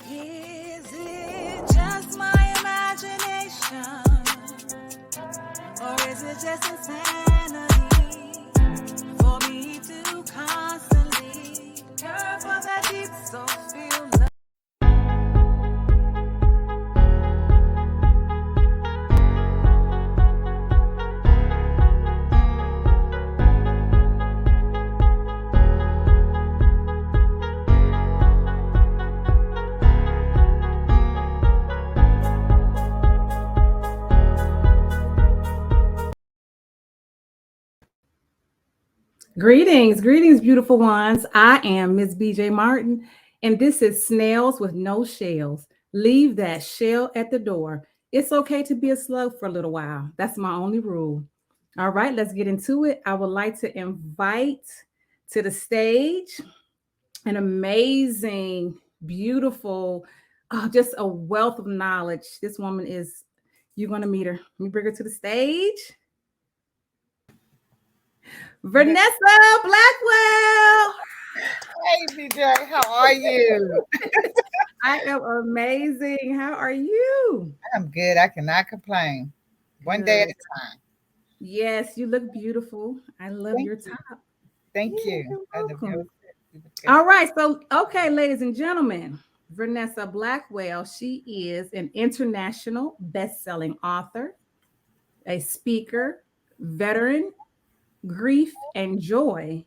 Is it just my imagination? Or is it just insanity for me to constantly yearn for that deep soul feel love? Greetings, beautiful ones. I am Miss BJ Martin, and this is Snails with No Shells. Leave that shell at the door. It's okay to be a slug for a little while. That's my only rule. All right, let's get into it. I would like to invite to the stage an amazing, beautiful, just a wealth of knowledge. This woman is, you're going to meet her. Let me bring her to the stage. Vernessa Blackwell. Hey, BJ, how are you? I am amazing. How are you? I'm good. I cannot complain. One day at a time. Yes, you look beautiful. I love your top. Thank Yeah, you. you're welcome. All right. So, okay, ladies and gentlemen, Vernessa Blackwell, she is an international best-selling author, a speaker, veteran, grief and joy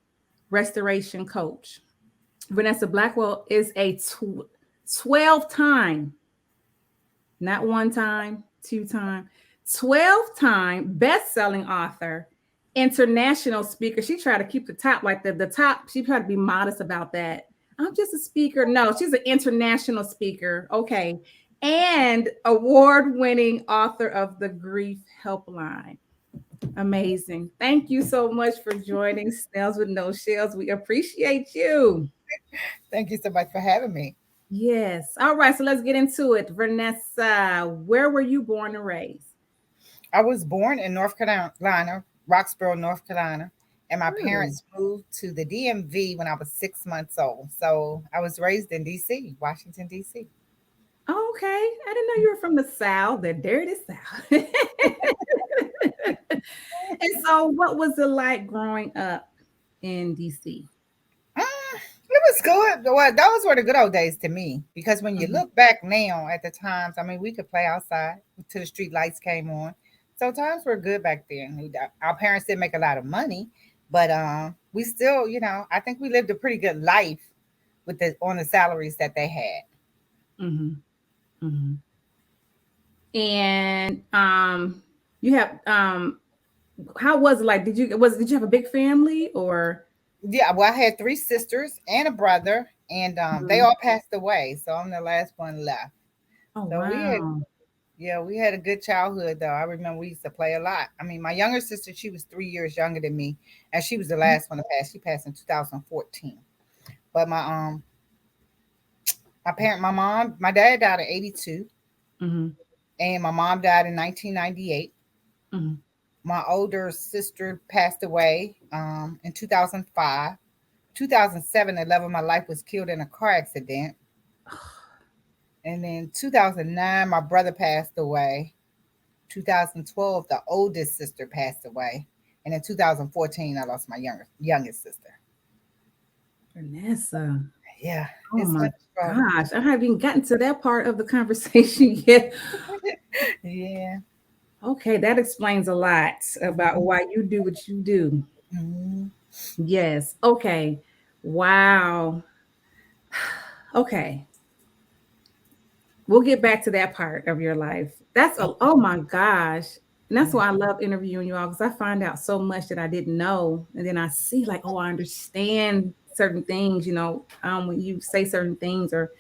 restoration coach. Vernessa Blackwell is a 12-time, not one time, 2-time, 12-time best-selling author, international speaker. She tried to keep the top, like the top. She tried to be modest about that. I'm just a speaker. No, she's an international speaker. Okay. And award-winning author of The Grief Helpline. Amazing. Thank you so much for joining Snails with No Shells. We appreciate you. Thank you so much for having me. Yes. All right. So let's get into it. Vernessa, where were you born and raised? I was born in North Carolina, Roxborough, North Carolina, and my parents moved to the DMV when I was 6 months old. So I was raised in D.C., Washington, D.C. Oh, okay. I didn't know you were from the South, the dirty South. And so, what was it like growing up in DC? It was good. Well, those were the good old days to me because when you look back now at the times, I mean, we could play outside till the street lights came on. So times were good back then. Our parents didn't make a lot of money, but we still, I think we lived a pretty good life with on the salaries that they had. Mm-hmm. Mm-hmm. And you have how was it like? Did you have a big family or? Yeah, well, I had 3 sisters and a brother, and they all passed away. So I'm the last one left. Oh, So wow. we had a good childhood though. I remember we used to play a lot. I mean, my younger sister, she was 3 years younger than me, and she was the last one to pass. She passed in 2014. But my dad died in 82, and my mom died in 1998. My older sister passed away in 2005. 2007, the love of my life was killed in a car accident. And then 2009, my brother passed away. 2012, the oldest sister passed away. And in 2014, I lost my youngest sister. Vernessa. Yeah. Oh my gosh. I haven't even gotten to that part of the conversation yet. Yeah. Okay, that explains a lot about why you do what you do. Yes. Okay. Wow. Okay. We'll get back to that part of your life. Oh my gosh. And that's why I love interviewing you all, because I find out so much that I didn't know. And then I see like, oh, I understand certain things, when you say certain things or,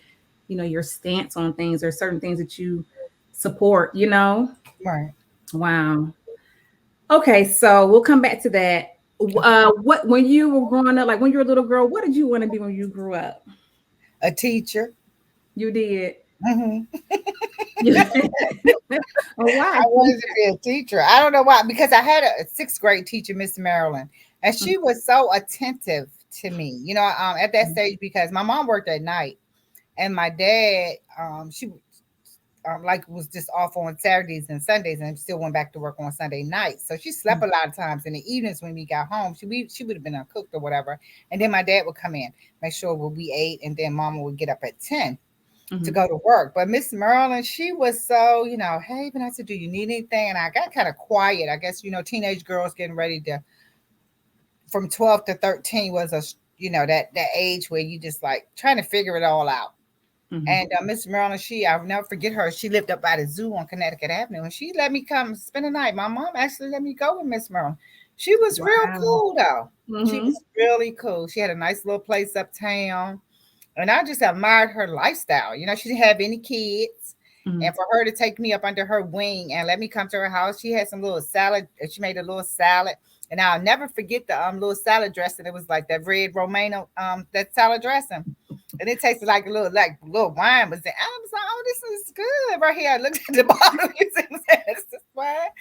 your stance on things or certain things that you support, Right. Wow. Okay, so we'll come back to that. What when you were growing up, like when you were a little girl, what did you want to be when you grew up? A teacher. You did. Mm-hmm. Oh, why? I wanted to be a teacher. I don't know why, because I had a 6th grade teacher, Miss Marilyn, And she was so attentive to me, at that stage, because my mom worked at night and my dad, she like was just off on Saturdays and Sundays and still went back to work on Sunday nights. So she slept a lot of times in the evenings when we got home. She would have been uncooked or whatever. And then my dad would come in, make sure we ate, and then mama would get up at 10 to go to work. But Miss Marilyn, she was so, hey, Vanessa, do you need anything? And I got kind of quiet. I guess, teenage girls getting ready to, from 12 to 13 was that age where you just like trying to figure it all out. And Miss Marilyn, I'll never forget her. She lived up by the zoo on Connecticut Avenue, and she let me come spend the night. My mom actually let me go with Miss Marilyn. She was real cool, though. She was really cool. She had a nice little place uptown, and I just admired her lifestyle. She didn't have any kids, and for her to take me up under her wing and let me come to her house, she had some little salad. She made a little salad, and I'll never forget the little salad dressing. It was like that red Romano, that salad dressing. And it tasted like a little wine was there. I was like, oh, this is good right here. I looked at the bottle. This is wine.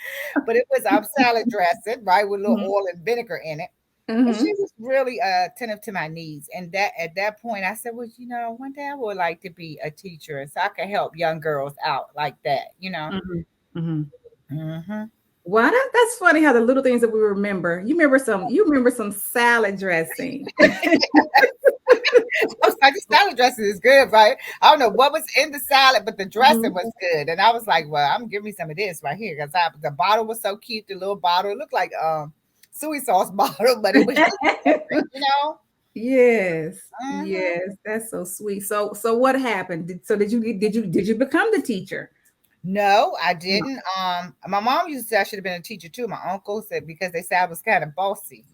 But it was salad dressing, right, with a little oil and vinegar in it. And she was really attentive to my needs. And that at that point, I said, well, one day I would like to be a teacher so I can help young girls out like that, Well, that's funny how the little things that we remember. You remember some salad dressing. I was like, the salad dressing is good, right? I don't know what was in the salad, but the dressing was good. And I was like, well, I'm gonna give me some of this right here, because the bottle was so cute. The little bottle, it looked like soy sauce bottle, but it was Yes. Yes, that's so sweet. So what happened? Did you become the teacher? No, I didn't. My mom used to say I should have been a teacher too. My uncle said because they said I was kind of bossy.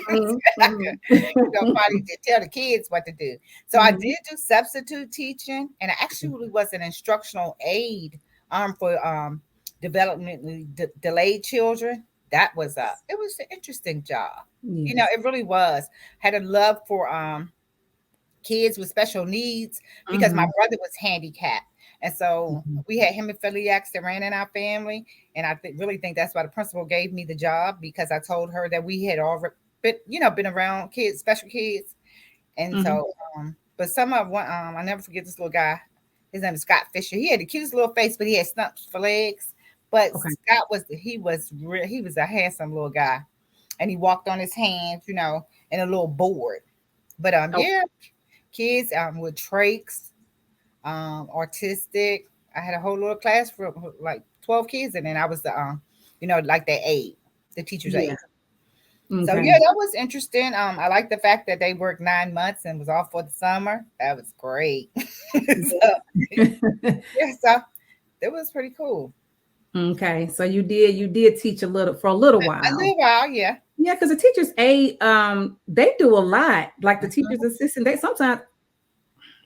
Probably to tell the kids what to do. So I did do substitute teaching, and I actually was an instructional aide for developmentally delayed children. That was it was an interesting job. Yes. It really was. Had a love for kids with special needs because my brother was handicapped. And so we had hemophiliacs that ran in our family. And I really think that's why the principal gave me the job, because I told her that we had already been around kids, special kids. And so, but some of one, I never forget this little guy. His name is Scott Fisher. He had the cutest little face, but he had stumps for legs. But Scott was a handsome little guy, and he walked on his hands, in a little board. But yeah, kids with trachs, autistic. I had a whole little class for like 12 kids, and then I was the like the aide, the teacher's aide. So yeah, that was interesting. I like the fact that they worked 9 months and was off for the summer. That was great. So it was pretty cool. Okay, so you did teach for a little while. A little while, yeah. Yeah, because the teacher's aide, they do a lot. Like the teacher's assistant, they sometimes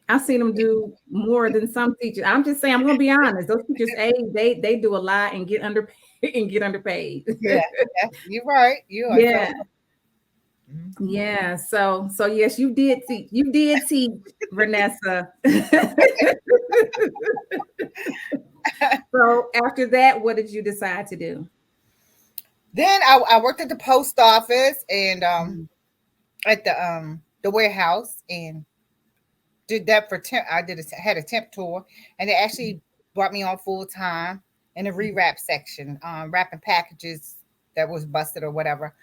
I've seen them do more than some teachers. I'm just saying, I'm gonna be honest. Those teachers aide, they do a lot and get underpaid. Yeah, you're right. You are. Yeah. Yeah. So yes, you did teach. You did teach, Vernessa. So after that, what did you decide to do? Then I worked at the post office and at the warehouse, and did that for temp. Had a temp tour, and they actually brought me on full time in the rewrap section, wrapping packages that was busted or whatever.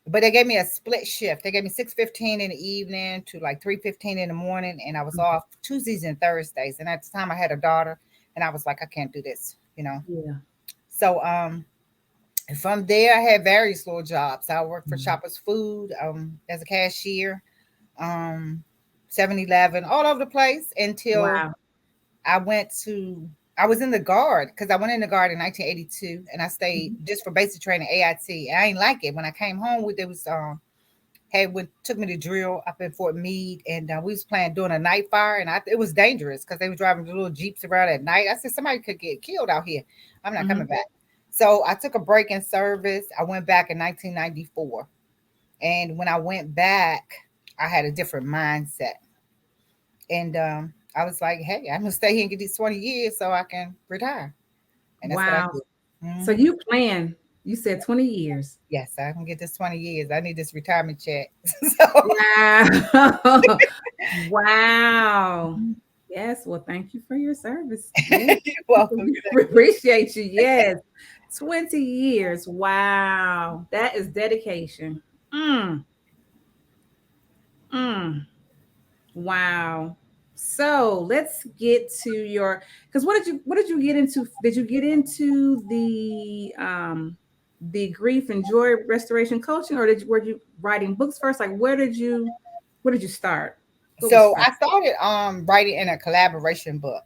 But they gave me a split shift. They gave me 6:15 in the evening to like 3:15 in the morning, and I was off Tuesdays and Thursdays. And at the time, I had a daughter, and I was like, I can't do this, Yeah. So from there, I had various little jobs. I worked for Shoppers Food as a cashier, 7-Eleven, all over the place until I was in the Guard, because I went in the Guard in 1982, and I stayed just for basic training, AIT. And I ain't like it. When I came home, took me to drill up in Fort Meade, and we was doing a night fire, and it was dangerous because they were driving the little Jeeps around at night. I said, somebody could get killed out here. I'm not coming back. So I took a break in service. I went back in 1994. And when I went back, I had a different mindset. And I was like, hey, I'm going to stay here and get these 20 years so I can retire. And that's what I did. So you planned You said 20 years. Yes, I can get this 20 years. I need this retirement check. So Wow. Wow. Yes. Well, thank you for your service. Yes. you're welcome. We appreciate you. Yes. 20 years. Wow. That is dedication. Mm, mm. Wow. So let's get to your, because what did you get into? Did you get into the grief and joy restoration coaching, or were you writing books first? Like where did you start? What was So first? I started writing in a collaboration book.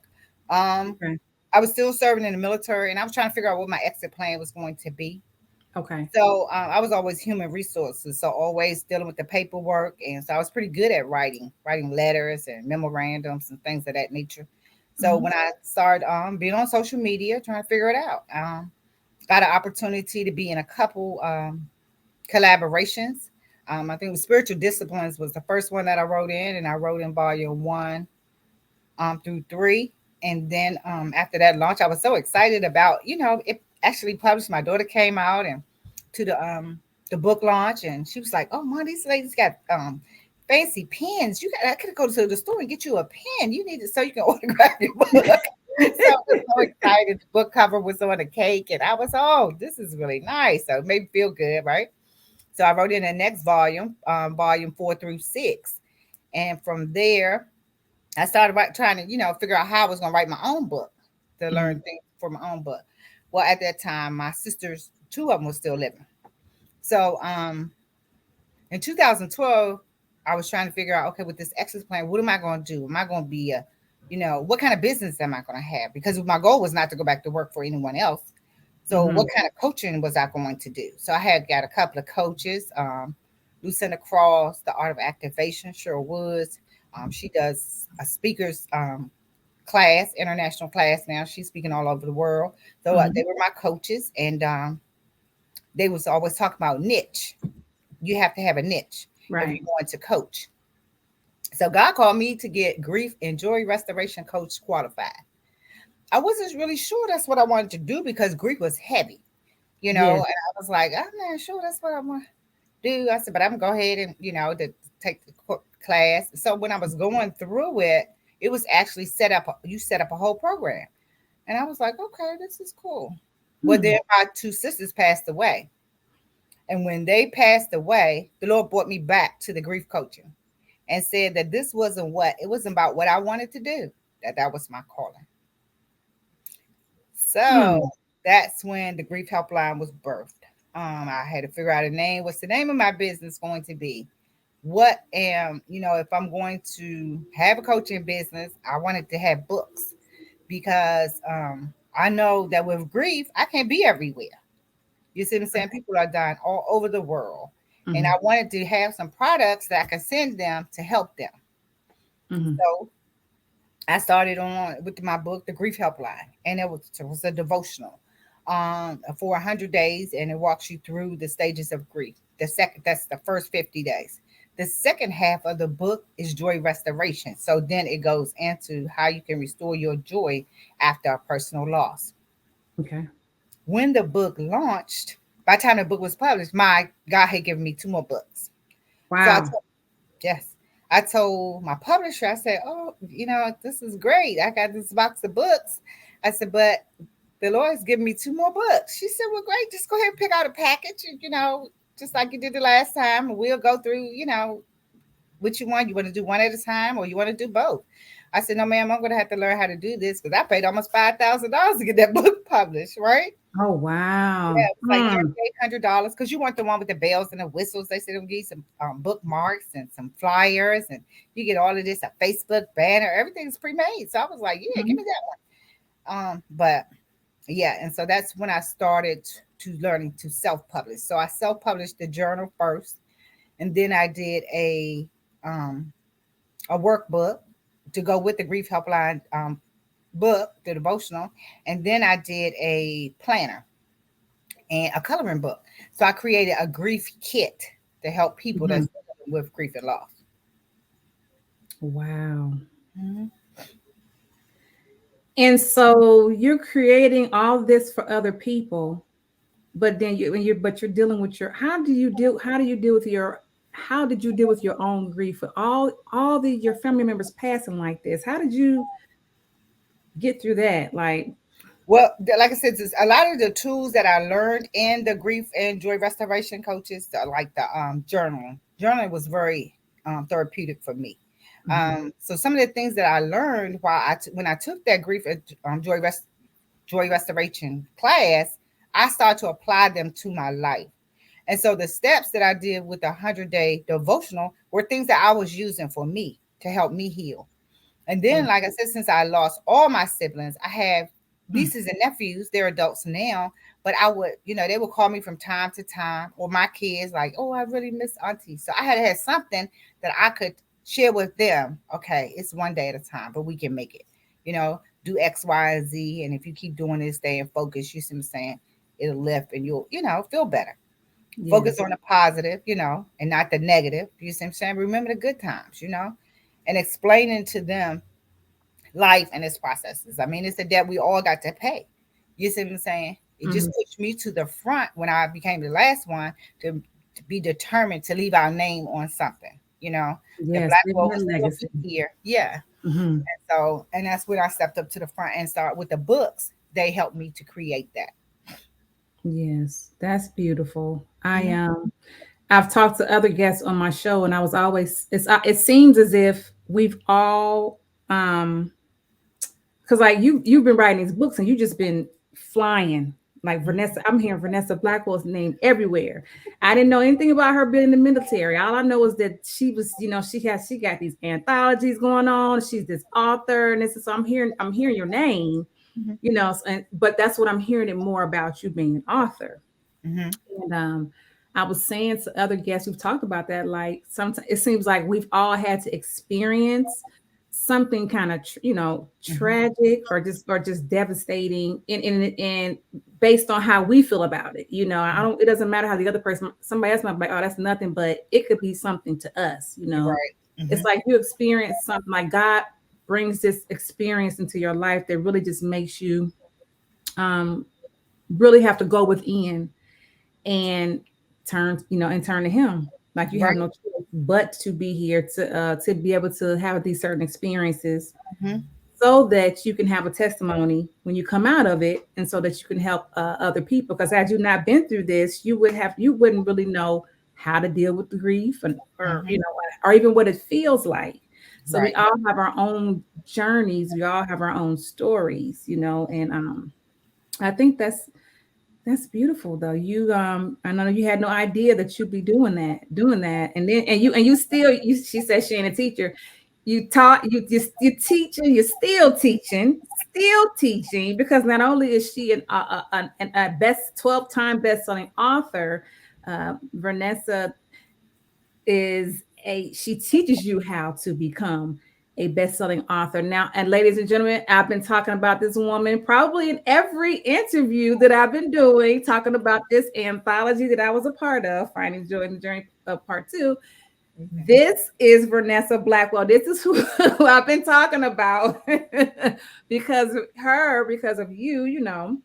Um Okay. I was still serving in the military and I was trying to figure out what my exit plan was going to be. Okay. So I was always human resources, so always dealing with the paperwork, and so I was pretty good at writing letters and memorandums and things of that nature. So Mhm. when I started being on social media, trying to figure it out, got an opportunity to be in a couple collaborations. I think the spiritual disciplines was the first one that I wrote in, and I wrote in volume one through three. And then after that launch, I was so excited about, it actually published. My daughter came out and to the book launch, and she was like, "Oh, mom, these ladies got fancy pens. I could go to the store and get you a pen. You need it so you can autograph your book." So I was so excited. The book cover was on a cake, and I was, oh, this is really nice. So it made me feel good, right? So I wrote in the next volume, volume four through six, and from there I started trying to, figure out how I was going to write my own book, to learn Mhm. things for my own book. Well, at that time, my sisters, two of them, were still living. So, in 2012, I was trying to figure out, okay, with this exit plan, what am I going to do? Am I going to be what kind of business am I going to have? Because my goal was not to go back to work for anyone else. So, what Mhm. kind of coaching was I going to do? So, I had got a couple of coaches, Lucinda Cross, The Art of Activation, Cheryl Woods. She does a speaker's class, international class now. She's speaking all over the world. So they Mhm. were my coaches, and they was always talking about niche. You have to have a niche if Right. you're going to coach. So God called me to get grief and joy restoration coach qualified. I wasn't really sure that's what I wanted to do because grief was heavy, Yes. and I was like, I'm not sure that's what I want to do. I said, but I'm gonna go ahead and to take the class. So when I was going through it, it was actually set up. You set up a whole program, and I was like, okay, this is cool. Well, then Hmm. my two sisters passed away, and when they passed away, the Lord brought me back to the grief coaching and said that this wasn't what it wasn't about what I wanted to do. That was my calling. So Hmm. that's when the grief helpline was birthed. I had to figure out a name. What's the name of my business going to be? What am if I'm going to have a coaching business, I wanted to have books because I know that with grief, I can't be everywhere. You see what I'm saying? People are dying all over the world. And I Hmm. wanted to have some products that I can send them to help them. Hmm. So I started on with my book, The Grief Helpline, and it was a devotional for 100 days, and it walks you through the stages of grief. That's the first 50 days. The second half of the book is joy restoration. So then it goes into how you can restore your joy after a personal loss. Okay. When the book launched, by the time the book was published, my God had given me two more books. So Wow. yes, I told my publisher, I said, "Oh, this is great. I got this box of books." I said, "But the Lord's giving me two more books." She said, "Well, great. Just go ahead and pick out a package, and, just like you did the last time. And we'll go through, what you want. You want to do one at a time, or you want to do both?" I said, "No, ma'am. I'm going to have to learn how to do this because I paid almost $5,000 to get that book published, right?" Oh, wow. Yeah, it was like Hmm. $3,800 because you want the one with the bells and the whistles. They said they'll give you some bookmarks and some flyers, and you get all of this a Facebook banner. Everything's pre-made. So I was like, yeah, give me Mhm. that one. But yeah, and so that's when I started to learning to self-publish. So I self-published the journal first, and then I did um, a workbook to go with the grief helpline book, the devotional, and then I did a planner and a coloring book. So I created a grief kit to help people that's Mhm. dealing with grief and loss. Wow. Mhm. And so you're creating all this for other people, but then you're dealing with your, how do you deal with your, how did you deal with your own grief with all the your family members passing like this? How did you get through that? Like, Well, like I said, a lot of the tools that I learned in the grief and joy restoration coaches, like the journaling. Journaling was very therapeutic for me. So some of the things that I learned while when I took that grief and joy restoration class, I started to apply them to my life. And so the steps that I did with the 100-day devotional were things that I was using for me to help me heal. And then, like I said, since I lost all my siblings, I have nieces and nephews. They're adults now, but I would, they would call me from time to time, or my kids, like, oh, I really miss Auntie. So I had to have something that I could share with them. Okay, it's one day at a time, but we can make it. Do X, Y, and Z. And if you keep doing this, stay in focus, you see what I'm saying? It'll lift and you'll, feel better. yes. Focus on the positive, and not the negative. You see what I'm saying? Remember the good times, and explaining to them life and its processes. I mean, it's a debt we all got to pay. You see what I'm saying? It just pushed me to the front when I became the last one to be determined to leave our name on something. The Yes, Blackwell was legacy. here. Yeah. Mm-hmm. And that's when I stepped up to the front and started with the books. They helped me to create that. Yes, that's beautiful. Mm-hmm. I've talked to other guests on my show, and I was always, it seems as if we've all because like you've been writing these books and you just been flying. Like Vernessa, I'm hearing Vernessa Blackwell's name everywhere. I didn't know anything about her being in the military. All I know is that she was, she got these anthologies going on. She's this author, and this is, so I'm hearing your name, but that's what I'm hearing it more about, you being an author. Mm-hmm. And I was saying to other guests who've talked about that, like sometimes it seems like we've all had to experience something kind of tragic or just devastating, and based on how we feel about it. I don't, it doesn't matter how the other person, somebody else might be like, oh, that's nothing, but it could be something to us. Right. Mm-hmm. It's like you experience something, like God brings this experience into your life that really just makes you really have to go within and turn to him. Like you have no choice but to be here to be able to have these certain experiences, so that you can have a testimony when you come out of it, and so that you can help other people. Because had you not been through this, you wouldn't really know how to deal with the grief, or even what it feels like. So we all have our own journeys, we all have our own stories, and I think that's beautiful though. I know you had no idea that you'd be doing that. And then you still, she said she ain't a teacher. You taught, you're teaching, you're still teaching, because not only is she a 12-time best-selling author, Vernessa she teaches you how to become a best-selling author. Now, and ladies and gentlemen, I've been talking about this woman probably in every interview that I've been doing, talking about this anthology that I was a part of, Finding Joy in the Journey Part 2. This is Vernessa Blackwell. This is who I've been talking about because of you,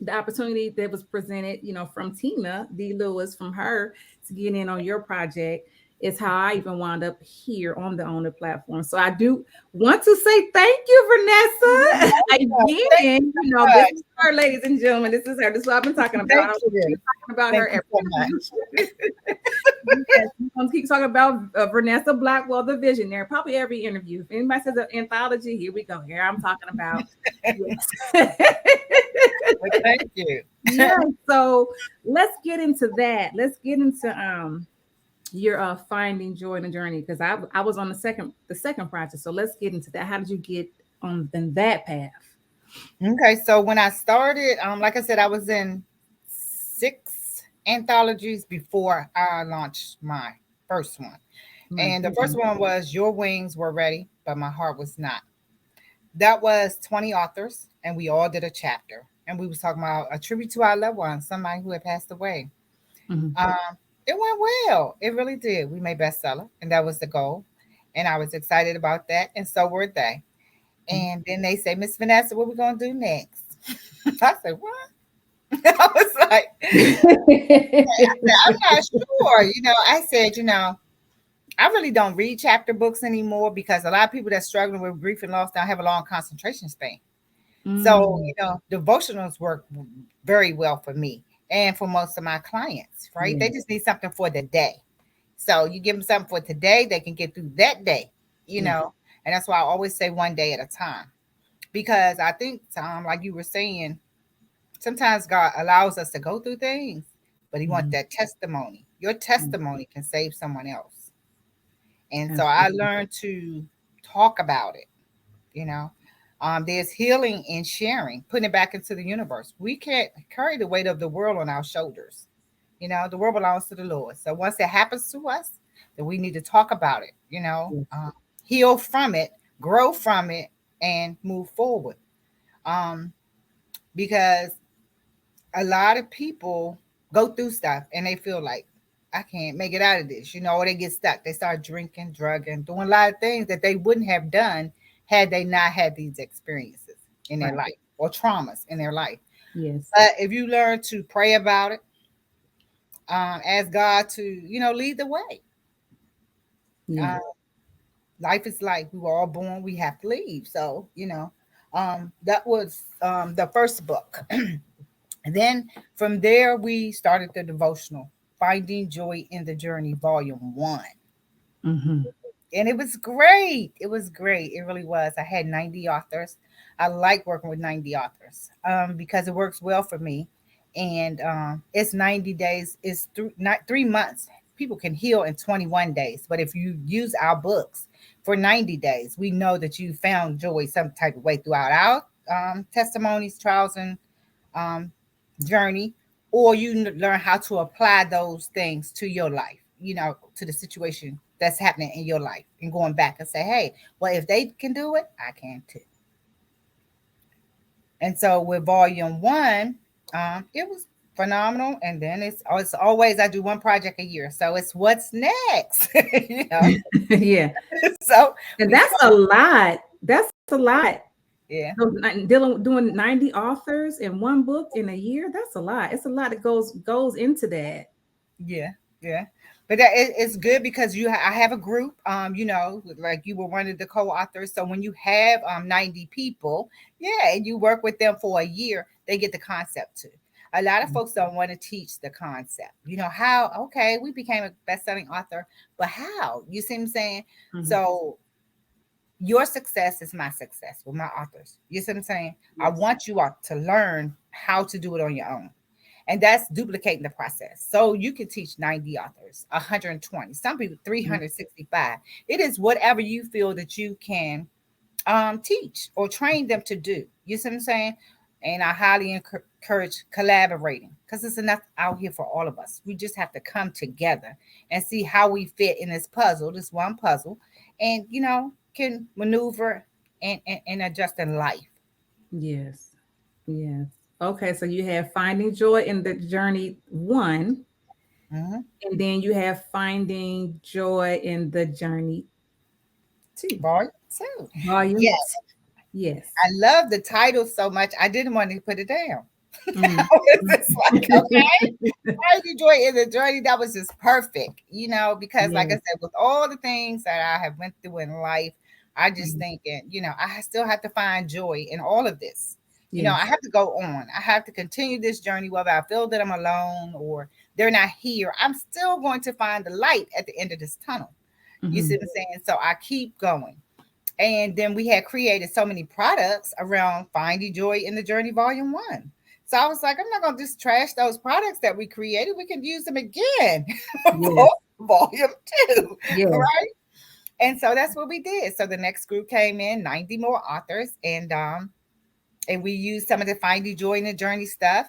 the opportunity that was presented, from Tina D. Lewis, from her to get in on your project, is how I even wound up here on the Owner platform. So I do want to say thank you, Vernessa. Again, this is her, ladies and gentlemen. This is her. This is what I've been talking about. I'm talking about her every time. Yes, we're going to keep talking about Vernessa Blackwell, the visionary, probably every interview. If anybody says an anthology, here we go. Here I'm talking about. Yes. Well, thank you. Yeah. So let's get into that. Let's get into your finding joy in the journey, because I was on the second project. So let's get into that. How did you get on that path? Okay, so when I started, like I said, I was in 6 anthologies before I launched my first one. And the first one was Your Wings Were Ready, but My Heart Was Not. That was 20 authors, and we all did a chapter. And we was talking about a tribute to our loved one, somebody who had passed away. It went well. It really did. We made bestseller, and that was the goal. And I was excited about that, and so were they. And then they say, Miss Vernessa, what we going to do next? I said, what? I was like, I'm not sure. I said, I really don't read chapter books anymore because a lot of people that's struggling with grief and loss don't have a long concentration span. So, Mm, devotionals work very well for me and for most of my clients, right? They yes, just need something for the day. So you give them something for today, they can get through that day, yes, and that's why I always say one day at a time. Because I think, like you were saying, sometimes God allows us to go through things, but He wants mhm, that testimony. Your mm, testimony can save someone else. And so I absolutely. learned to talk about it, you know. There's healing in sharing, putting it back into the universe. We can't carry the weight of the world on our shoulders. The world belongs to the Lord. So once it happens to us, then we need to talk about it, Yes, heal from it, grow from it, and move forward. Um, because a lot of people go through stuff and they feel like, I can't make it out of this, or they get stuck. They start drinking, drugging, doing a lot of things that they wouldn't have done had they not had these experiences in their right. life or traumas in their life. Yes, But if you learn to pray about it, ask God to, lead the way. yeah. Um, Life is life. We were all born, we have to leave. So, that was the first book. And then from there, we started the devotional, Finding Joy in the Journey, Volume 1. Hmm. And it was great. It was great. It really was. I had 90 authors. I like working with 90 authors because it works well for me. And it's 90 days, it's not 3 months. People can heal in 21 days. But if you use our books for 90 days, we know that you found joy some type of way throughout our testimonies, trials, and um, journey, or you learn how to apply those things to your life, to the situation that's happening in your life, and going back and say, hey, well, if they can do it, I can too. And so with volume 1, it was phenomenal. And then it's always, I do one project a year, so it's what's next. Yeah. So And we that's start, a lot. That's a lot. yeah. Doing 90 authors in one book in a year, that's a lot. It's a lot that goes into that. Yeah, yeah. But it's good because I have a group, like you were one of the co-authors. So when you have 90 people, yeah, and you work with them for a year, they get the concept too. A lot of folks don't want to teach the concept. How, okay, we became a best-selling author, but how? You see what I'm saying? Mhm. So your success is my success with my authors. You see what I'm saying? I Yes. want you all to learn how to do it on your own. And that's duplicating the process. So you can teach 90 authors, 120, some people Mhm. 365. It is whatever you feel that you can teach or train them to do. You see what I'm saying? And I highly encourage collaborating because it's enough out here for all of us. We just have to come together and see how we fit in this one puzzle, and can maneuver and adjust in life. Yes. Yes. Okay, so you have Finding Joy in the Journey 1, Mhm. and then you have Finding Joy in the Journey 2. Volume 2. Volume Yes. 2. Yes. I love the title so much. I didn't want to put it down. Mm. It's just like, okay, I enjoy in the journey. That was just perfect, because like I Yes. said, with all the things that I have went through in life, I just Mhm. thinking, I still have to find joy in all of this. I Yes. have to go on. I have to continue this journey, whether I feel that I'm alone or they're not here. I'm still going to find the light at the end of this tunnel. You see Mhm. what I'm saying? So I keep going. And then we had created so many products around Finding Joy in the Journey Volume 1. So I was like, I'm not going to just trash those products that we created. We can use them again for Yes. Volume 2, Yes. right? And so that's what we did. So the next group came in, 90 more authors, and we used some of the Finding Joy in the Journey stuff.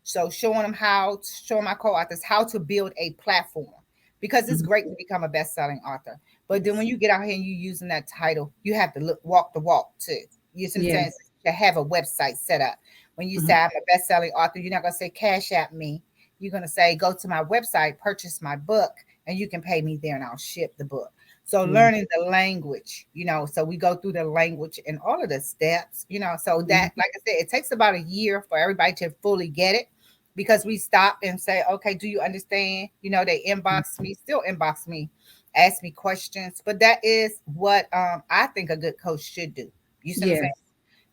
So showing my co-authors how to build a platform, because it's Mhm. great to become a best-selling author. But then when you get out here and you using that title, you have to walk the walk too. You see what I'm saying? Yes. To have a website set up. When you say Mhm. I'm a best-selling author, you're not gonna say cash at me. You're gonna say go to my website, purchase my book, and you can pay me there, and I'll ship the book. So Yeah. learning the language, so we go through the language and all of the steps, so that, Mhm. like I said, it takes about a year for everybody to fully get it. because we stop and say, okay, do you understand? They inbox me, still inbox me, ask me questions. But that is what I think a good coach should do. You see what I'm saying?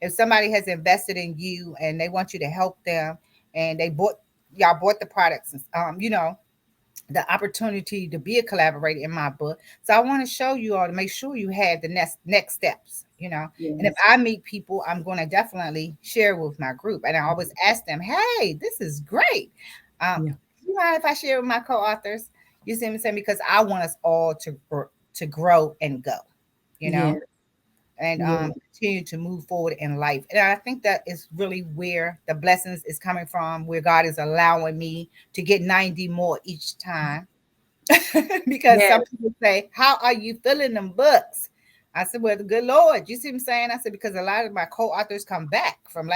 Yes. If somebody has invested in you and they want you to help them, and y'all bought the products, the opportunity to be a collaborator in my book. So I want to show you all to make sure you have the next steps. And if Yes. I meet people, I'm going to definitely share with my group. And I always ask them, hey, this is great. Yeah. You mind if I share with my co-authors? You see what I'm saying? Because I want us all to grow and go, you know, Yes. and Yes. continue to move forward in life. And I think that is really where the blessings is coming from, where God is allowing me to get 90 more each time. Because Yes. some people say, how are you filling them books? I said, well, the good Lord, you see what I'm saying? I said, because a lot of my co-authors come back from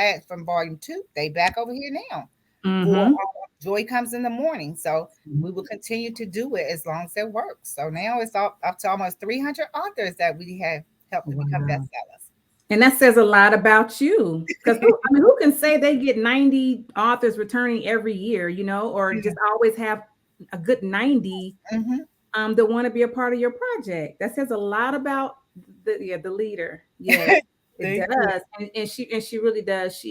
volume 2. They back over here now for Mm-hmm. Joy Comes in the Morning. So we will continue to do it as long as it works. So now it's up to almost 300 authors that we have helped to become Wow. bestsellers. And that says a lot about you. Because who can say they get 90 authors returning every year, or just always have a good 90 Mm-hmm. that want to be a part of your project? That says a lot about the leader. Yes, it Thank you. does. And she really does.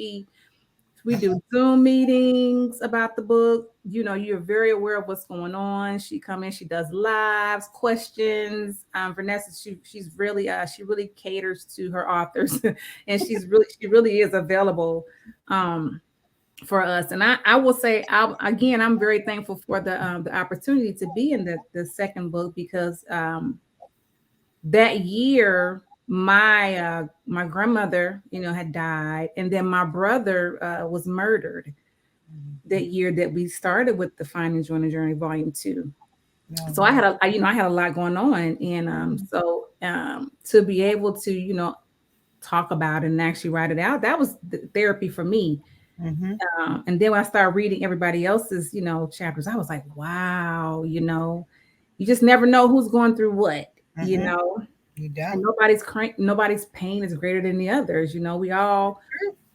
We do Zoom meetings about the book. You're very aware of what's going on. She come in, she does lives, questions. Vanessa, she's really she really caters to her authors, and she really is available for us. And I will say, I'm very thankful for the opportunity to be in the second book, because that year my grandmother had died, and then my brother was murdered that year that we started with the Finding Joy in the Journey Volume 2. No, So I had a lot going on, and so to be able to talk about it and actually write it out, that was therapy for me. mm-hmm. And then when I started reading everybody else's chapters, I was like, wow, you just never know who's going through what, Mm-hmm. You and don't. nobody's pain is greater than the others. We all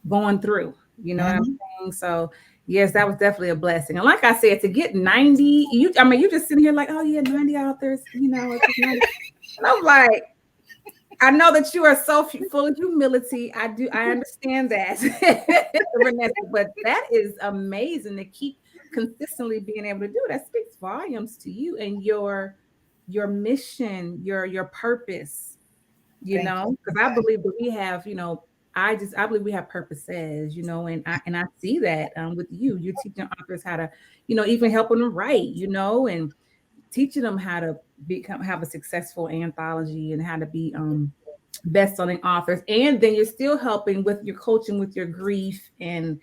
going through, what I'm Mm-hmm. saying? So yes, that was definitely a blessing. And like I said, to get 90, you just sitting here like, oh yeah, 90 authors, it's just 90. And I'm like, I know that you are so full of humility. I understand that, Vanessa, but that is amazing to keep consistently being able to do. That speaks volumes to you and your mission, your purpose, Thank you so because I much. believe that we have, I believe we have purposes, and I see that with you. You're teaching authors how to, even helping them write, and teaching them how to have a successful anthology and how to be best-selling authors. And then you're still helping with your coaching with your grief. And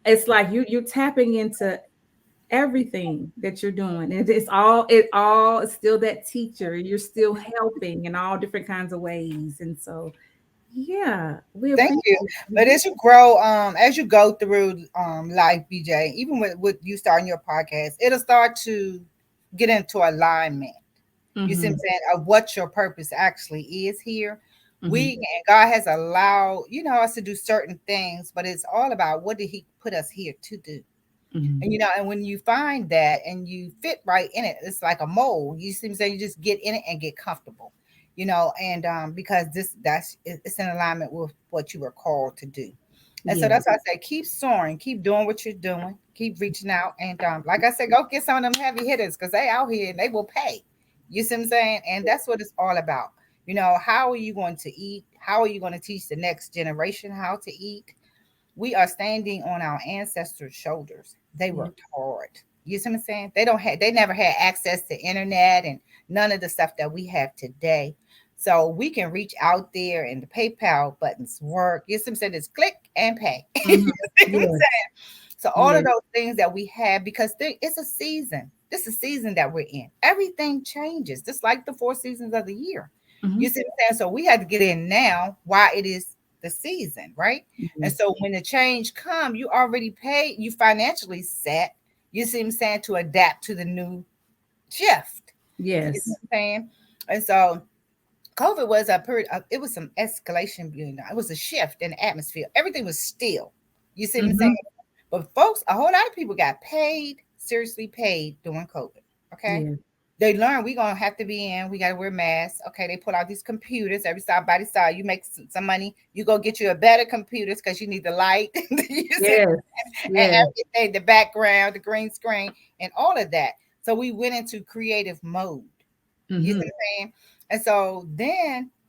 it's like you're tapping into everything that you're doing. And it all is still that teacher. You're still helping in all different kinds of ways. And so yeah, we Thank appreciate you. But you. as you grow, as you go through life, BJ, even with you starting your podcast, it'll start to get into alignment. You see what I'm Mm-hmm. saying? Of what your purpose actually is here. Mm-hmm. God has allowed, us to do certain things, but it's all about what did He put us here to do. Mm-hmm. And when you find that and you fit right in it, it's like a mold. You see what I'm saying? You just get in it and get comfortable, and because it's in alignment with what you were called to do. And so Yeah. that's why I say keep soaring, keep doing what you're doing, keep reaching out. And like I said, go get some of them heavy hitters because they out here and they will pay. You see what I'm saying? And that's what it's all about. How are you going to eat? How are you going to teach the next generation how to eat? We are standing on our ancestors' shoulders. They Yeah. worked hard. You see what I'm saying? They never had access to internet and none of the stuff that we have today. So we can reach out there and the PayPal buttons work. You see what I'm saying? It's click and pay. You Mm-hmm. see what I'm Yes. saying? So all of Yes. those things that we have, because it's a season. This is a season that we're in. Everything changes, just like the 4 seasons of the year. Mm-hmm. You see what I'm saying? So we have to get in now while it is the season, right? And Yes. so when the change come, you already paid, you financially set, you see what I'm saying, to adapt to the new shift. You see Yes. what I'm saying? And so COVID was a period of, it was some escalation, it was a shift in the atmosphere. Everything was still. You see what I'm Mm-hmm. saying? But folks, a whole lot of people got paid, seriously paid during COVID. Okay. Yeah. They learn we gonna have to be in. We gotta wear masks. Okay, they put out these computers every side by the side. You make some money. You go get you a better computers because you need the light, Yes. and Yes. everything, the background, the green screen, and all of that. So we went into creative mode. You see Mm-hmm. what I'm saying? And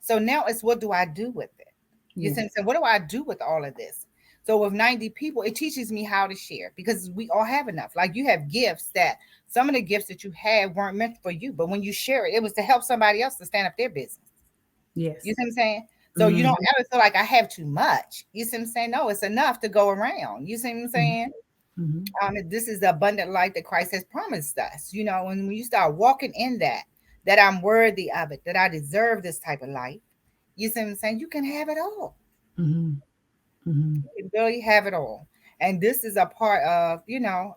so now it's what do I do with it? You see Yeah. what I'm saying? What do I do with all of this? So with 90 people, it teaches me how to share because we all have enough. Like you have gifts that some of the gifts that you had weren't meant for you, but when you share it, it was to help somebody else to stand up their business. Yes. You see what I'm saying? So you don't Mm-hmm. ever feel like I have too much. You see what I'm saying? No, it's enough to go around. You see what I'm saying? Mm-hmm. This is the abundant life that Christ has promised us. And when you start walking in that I'm worthy of it, that I deserve this type of life, you see what I'm saying? You can have it all. Mm-hmm. Mm-hmm. You can really have it all. And this is a part of,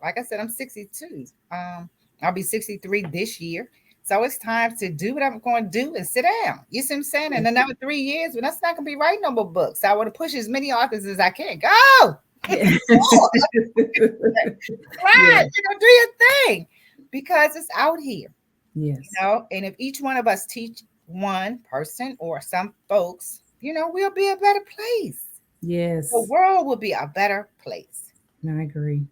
like I said, I'm 62. I'll be 63 this year. So it's time to do what I'm going to do and sit down. You see what I'm saying? In another 3 years, when that's not going to be writing no more books. I want to push as many authors as I can. Go! Yeah. Right, Yeah. do your thing because it's out here, Yes. and if each one of us teach one person or some folks, we'll be a better place. The Yes. world will be a better place. I agree.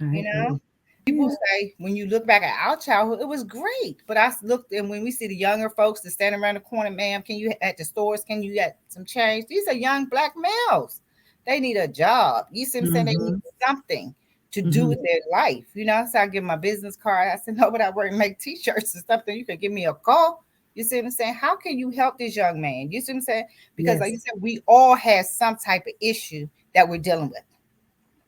I you know agree. People Yeah. say when you look back at our childhood, it was great, but looked, and when we see the younger folks that stand around the corner, ma'am, can you at the stores, can you get some change? These are young black males. They need a job. You see what I'm saying? They need Mm-hmm. something to do Mm-hmm. with their life. So I give my business card. I said, no, but I work and make t-shirts and stuff. Then you can give me a call. You see what I'm saying? How can you help this young man? You see what I'm saying? Because like Yes. you said, we all have some type of issue that we're dealing with,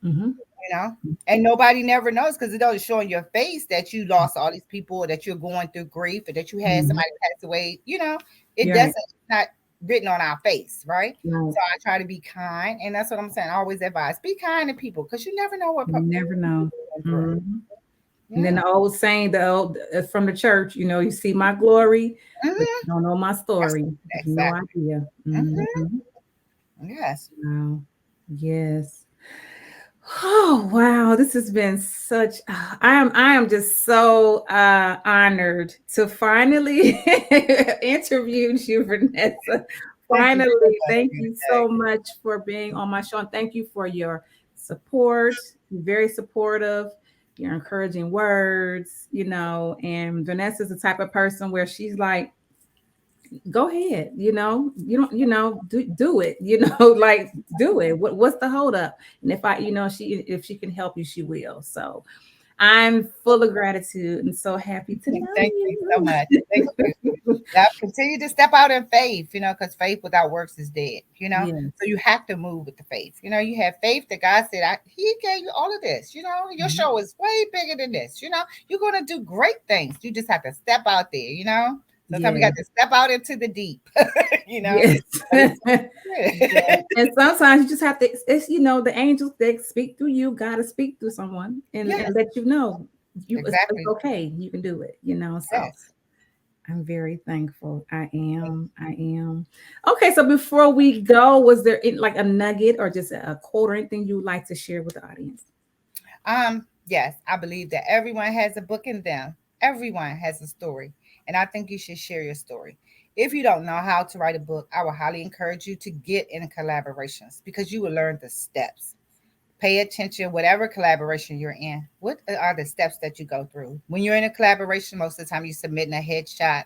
Mm-hmm. you know, and nobody never knows because it doesn't show in your face that you lost all these people, or that you're going through grief, or that you had Mm-hmm. somebody pass away. It You're doesn't, right. it's not written on our face, right? Right. So I try to be kind, and that's what I'm saying. I always advise be kind to people because you never know what You never know. going through. Mm-hmm. And then Yeah. the old saying, from the church, you see my glory, but Hmm. you don't know my story. You have no Exactly. idea. Hmm. Mm-hmm. Yes. Wow. Yes. Oh wow, this has been such I am just so honored to finally interview you, Vernessa. Thank you Finally, so much, thank you Beauty. so much for being on my show. And thank you for your support. You're very supportive, your encouraging words, and Vanessa's the type of person where she's like, go ahead, you don't, do it, like do it. What's the hold up? And if she can help you, she will. So I'm full of gratitude and so happy to know Thank you so you. much. Thank you. Yep. Continue to step out in faith, because faith without works is dead. So Yes. you have to move with the faith. You have faith that God said, He gave you all of this. Your Mhm. show is way bigger than this. You're going to do great things. You just have to step out there. Sometimes we Yeah. got to step out into the deep, you know. Yes. But it's Yeah. And sometimes you just have to, it's the angels that speak through you, gotta speak through someone and, yes, and let you know it's exactly. okay. You can do it. So Yes. I'm very thankful. I am. I am. Okay, so before we go, was there like a nugget or just a quote or anything you would like to share with the audience? Yes, I believe that everyone has a book in them. Everyone has a story. And I think you should share your story. If you don't know how to write a book, I would highly encourage you to get in collaborations because you will learn the steps. Pay attention, whatever collaboration you're in. What are the steps that you go through? When you're in a collaboration, most of the time you're submitting a headshot,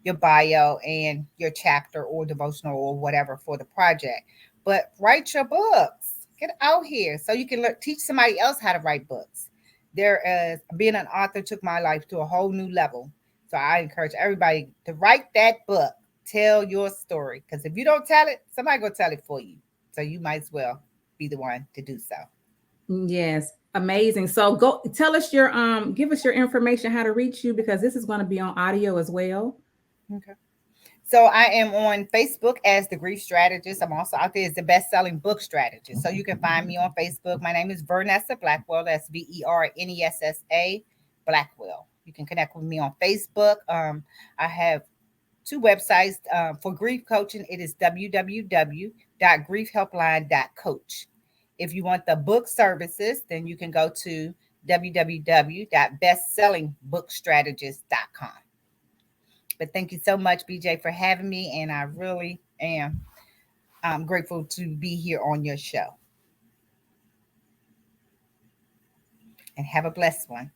your bio, and your chapter or devotional or whatever for the project. But write your books. Get out here so you can teach somebody else how to write books. Being an author took my life to a whole new level. So I encourage everybody to write that book. Tell your story. Because if you don't tell it, somebody go tell it for you. So you might as well be the one to do so. Yes, amazing. So go tell us give us your information how to reach you because this is going to be on audio as well. Okay. So I am on Facebook as the Grief Strategist. I'm also out there as the best-selling book strategist. So you can find me on Facebook. My name is Vernessa Blackwell. That's Vernessa Blackwell. You can connect with me on Facebook. I have two websites for grief coaching. It is www.griefhelpline.coach. If you want the book services, then you can go to www.bestsellingbookstrategist.com. But thank you so much, BJ, for having me. And I really am grateful to be here on your show. And have a blessed one.